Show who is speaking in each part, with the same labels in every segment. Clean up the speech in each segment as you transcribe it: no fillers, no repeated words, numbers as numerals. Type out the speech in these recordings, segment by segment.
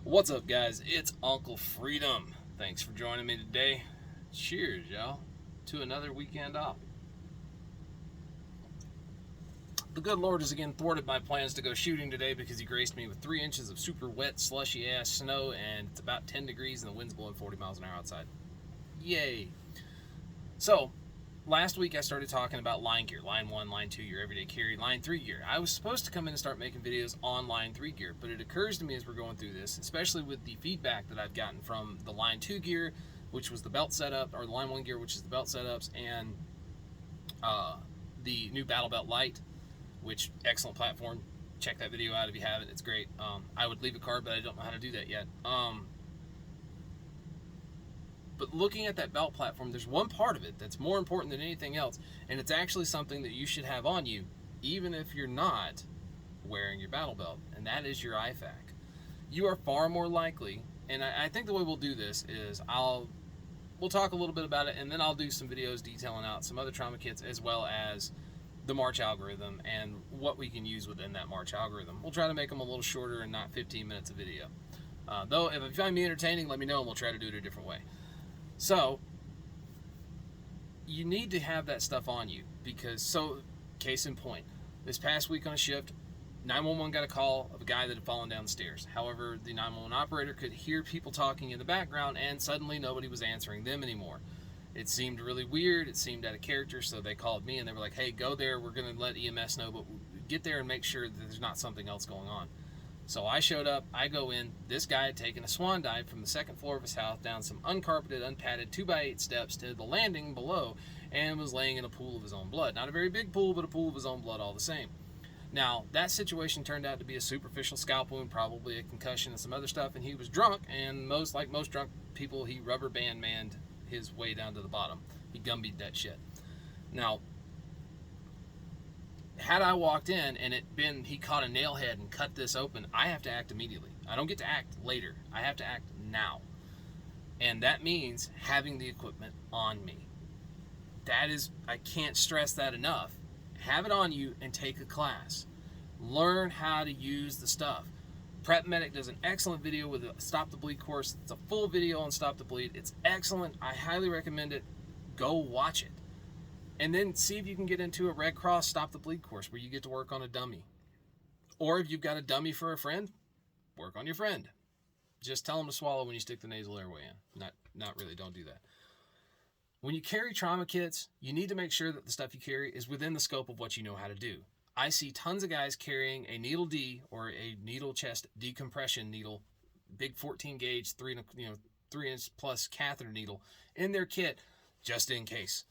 Speaker 1: What's up, guys? It's Uncle Freedom. Thanks for joining me today. Cheers, y'all, to another weekend off. The good Lord has again thwarted my plans to go shooting today because he graced me with 3 inches of super wet, slushy ass snow, and it's about 10 degrees and the wind's blowing 40 miles an hour outside. Yay! So, last week I started talking about line gear. Line 1, line 2, your everyday carry. Line 3 gear. I was supposed to come in and start making videos on line 3 gear, but it occurs to me as we're going through this, especially with the feedback that I've gotten from the line 2 gear, which was the belt setup, or the line 1 gear, which is the belt setups, and the new Battle Belt Lite, which, excellent platform. Check that video out if you haven't. It's great. I would leave a card, but I don't know how to do that yet. But looking at that belt platform, there's one part of it that's more important than anything else, and it's actually something that you should have on you, even if you're not wearing your battle belt, and that is your IFAK. You are far more likely, and I think the way we'll do this is we'll talk a little bit about it, and then I'll do some videos detailing out some other trauma kits as well as the March algorithm and what we can use within that March algorithm. We'll try to make them a little shorter and not 15 minutes of video. Though, if you find me entertaining, let me know and we'll try to do it a different way. So, you need to have that stuff on you because, case in point, this past week on a shift, 911 got a call of a guy that had fallen down the stairs. However, the 911 operator could hear people talking in the background and suddenly nobody was answering them anymore. It seemed really weird. It seemed out of character, so they called me and they were like, hey, go there. We're going to let EMS know, but get there and make sure that there's not something else going on. So I showed up, I go in, this guy had taken a swan dive from the second floor of his house down some uncarpeted, unpadded 2x8 steps to the landing below and was laying in a pool of his own blood. Not a very big pool, but a pool of his own blood all the same. Now, that situation turned out to be a superficial scalp wound, probably a concussion and some other stuff, and he was drunk, and like most drunk people, he rubber band-manned his way down to the bottom. He gumbied that shit. Now, had I walked in and he caught a nail head and cut this open, I have to act immediately. I don't get to act later. I have to act now. And that means having the equipment on me. I can't stress that enough. Have it on you and take a class. Learn how to use the stuff. Prep Medic does an excellent video with a Stop the Bleed course. It's a full video on Stop the Bleed. It's excellent. I highly recommend it. Go watch it. And then see if you can get into a Red Cross Stop the Bleed course where you get to work on a dummy. Or if you've got a dummy for a friend, work on your friend. Just tell them to swallow when you stick the nasal airway in. Not really, don't do that. When you carry trauma kits, you need to make sure that the stuff you carry is within the scope of what you know how to do. I see tons of guys carrying a needle D or a needle chest decompression needle, big 14 gauge, 3-inch plus catheter needle in their kit just in case.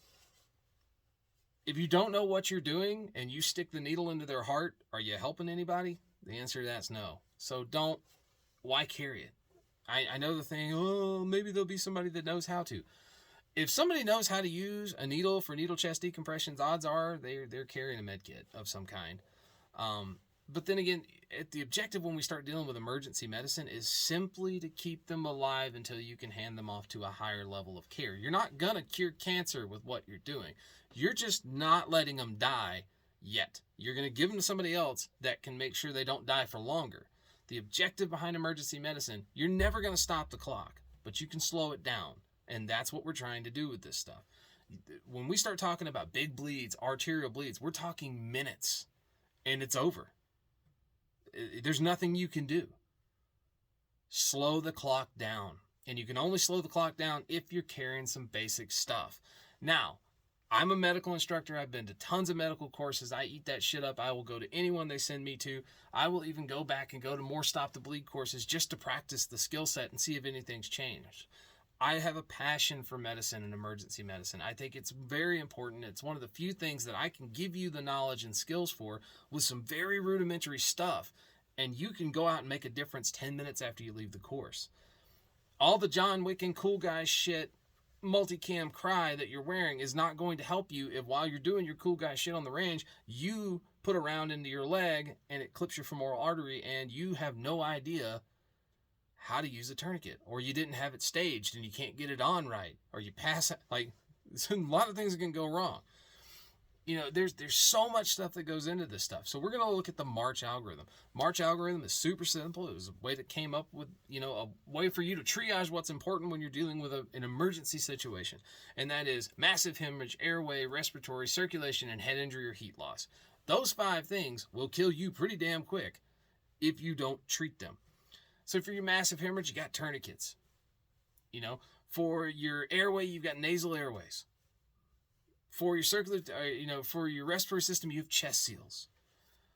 Speaker 1: If you don't know what you're doing and you stick the needle into their heart, are you helping anybody? The answer to that's no. So why carry it? I know the thing, maybe there'll be somebody that knows how to. If somebody knows how to use a needle for needle chest decompressions, odds are they're carrying a med kit of some kind. But then again, the objective when we start dealing with emergency medicine is simply to keep them alive until you can hand them off to a higher level of care. You're not going to cure cancer with what you're doing. You're just not letting them die yet. You're going to give them to somebody else that can make sure they don't die for longer. The objective behind emergency medicine, you're never going to stop the clock, but you can slow it down. And that's what we're trying to do with this stuff. When we start talking about big bleeds, arterial bleeds, we're talking minutes. And it's over. There's nothing you can do. Slow the clock down. And you can only slow the clock down if you're carrying some basic stuff. Now, I'm a medical instructor. I've been to tons of medical courses. I eat that shit up. I will go to anyone they send me to. I will even go back and go to more Stop the Bleed courses just to practice the skill set and see if anything's changed. I have a passion for medicine and emergency medicine. I think it's very important. It's one of the few things that I can give you the knowledge and skills for with some very rudimentary stuff. And you can go out and make a difference 10 minutes after you leave the course. All the John Wick and cool guy shit, multicam cry that you're wearing is not going to help you if while you're doing your cool guy shit on the range, you put a round into your leg and it clips your femoral artery and you have no idea how to use a tourniquet, or you didn't have it staged and you can't get it on right, or you pass it. Like, a lot of things can go wrong. there's so much stuff that goes into this stuff. So we're going to look at the March algorithm. March algorithm is super simple. It was a way that came up with, a way for you to triage what's important when you're dealing with an emergency situation. And that is massive hemorrhage, airway, respiratory, circulation, and head injury or heat loss. Those 5 things will kill you pretty damn quick if you don't treat them. So for your massive hemorrhage, you got tourniquets. For your airway, you've got nasal airways. For your for your respiratory system, you have chest seals.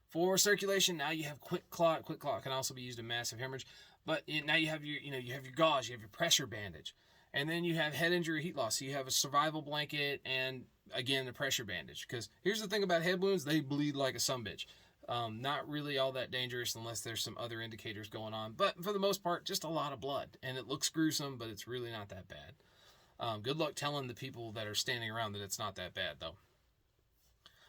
Speaker 1: For circulation, now you have quick clot. Quick clot can also be used in massive hemorrhage. But now you have you have your gauze, you have your pressure bandage. And then you have head injury, heat loss. So you have a survival blanket and, again, the pressure bandage. Because here's the thing about head wounds, they bleed like a sumbitch. Not really all that dangerous unless there's some other indicators going on. But for the most part, just a lot of blood. And it looks gruesome, but it's really not that bad. Good luck telling the people that are standing around that it's not that bad, though.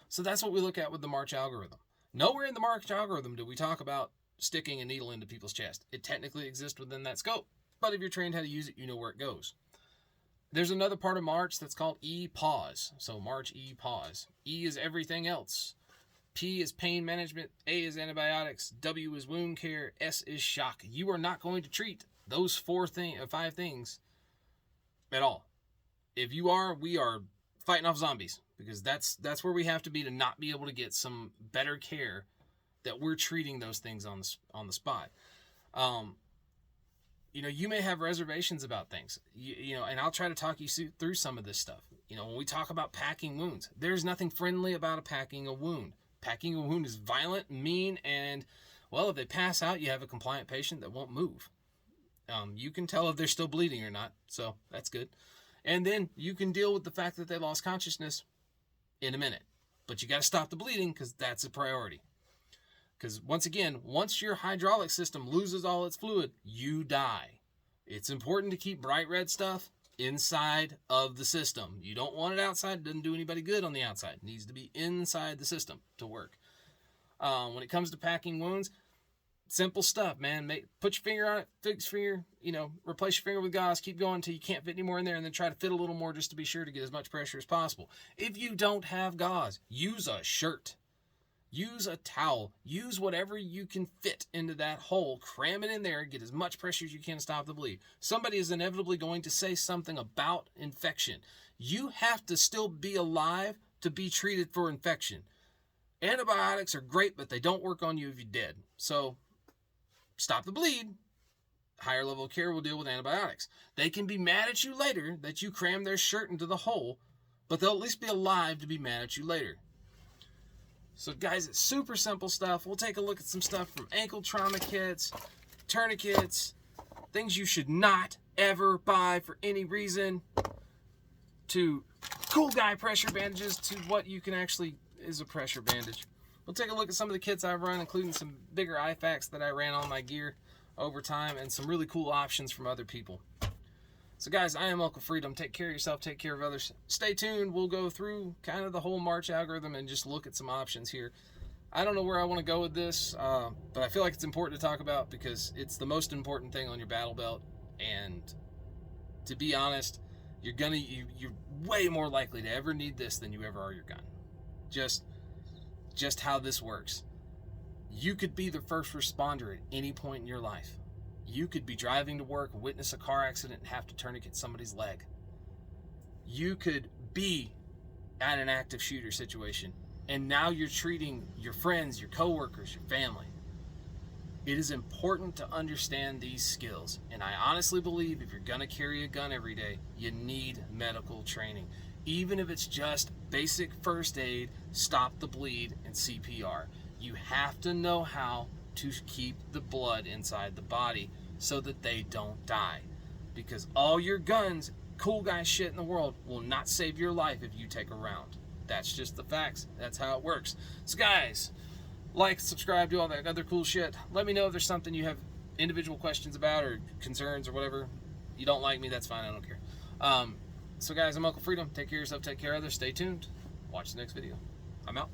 Speaker 1: So that's what we look at with the March algorithm. Nowhere in the March algorithm do we talk about sticking a needle into people's chest. It technically exists within that scope, but if you're trained how to use it, you know where it goes. There's another part of March that's called E-pause. So March E-pause. E is everything else. P is pain management. A is antibiotics. W is wound care. S is shock. You are not going to treat those 5 things at all. If you are, we are fighting off zombies, because that's where we have to be to not be able to get some better care, that we're treating those things on the spot. You may have reservations about things, and I'll try to talk you through some of this stuff. When we talk about packing wounds, there's nothing friendly about packing a wound. Packing a wound is violent, mean, and, well, if they pass out, you have a compliant patient that won't move. You can tell if they're still bleeding or not, so that's good. And then you can deal with the fact that they lost consciousness in a minute. But you got to stop the bleeding, because that's a priority. Because once your hydraulic system loses all its fluid, you die. It's important to keep bright red stuff inside of the system. You don't want it outside. It doesn't do anybody good on the outside. It needs to be inside the system to work. When it comes to packing wounds, simple stuff, man. Put your finger on it, fix your finger, replace your finger with gauze, keep going until you can't fit any more in there, and then try to fit a little more just to be sure to get as much pressure as possible. If you don't have gauze, use a shirt. Use a towel. Use whatever you can fit into that hole. Cram it in there. Get as much pressure as you can to stop the bleed. Somebody is inevitably going to say something about infection. You have to still be alive to be treated for infection. Antibiotics are great, but they don't work on you if you're dead. So stop the bleed. Higher level of care will deal with antibiotics. They can be mad at you later that you crammed their shirt into the hole, but they'll at least be alive to be mad at you later. So guys, it's super simple stuff. We'll take a look at some stuff from ankle trauma kits, tourniquets, things you should not ever buy for any reason, to cool guy pressure bandages, to what you can actually is a pressure bandage. We'll take a look at some of the kits I've run, including some bigger IFAKs that I ran on my gear over time, and some really cool options from other people. So guys, I am Uncle Freedom. Take care of yourself, take care of others. Stay tuned. We'll go through kind of the whole March algorithm and just look at some options here. I don't know where I want to go with this, but I feel like it's important to talk about, because it's the most important thing on your battle belt. And to be honest, you're way more likely to ever need this than you ever are your gun. Just how this works. You could be the first responder at any point in your life. You could be driving to work, witness a car accident, and have to tourniquet somebody's leg. You could be at an active shooter situation, and now you're treating your friends, your coworkers, your family. It is important to understand these skills, and I honestly believe if you're going to carry a gun every day, you need medical training. Even if it's just basic first aid, stop the bleed, and CPR. You have to know how to keep the blood inside the body so that they don't die. Because all your guns, cool guy shit in the world, will not save your life if you take a round. That's just the facts. That's how it works. So guys, like, subscribe, do all that other cool shit. Let me know if there's something you have individual questions about or concerns or whatever. You don't like me, that's fine, I don't care. So guys, I'm Uncle Freedom. Take care of yourself, take care of others. Stay tuned. Watch the next video. I'm out.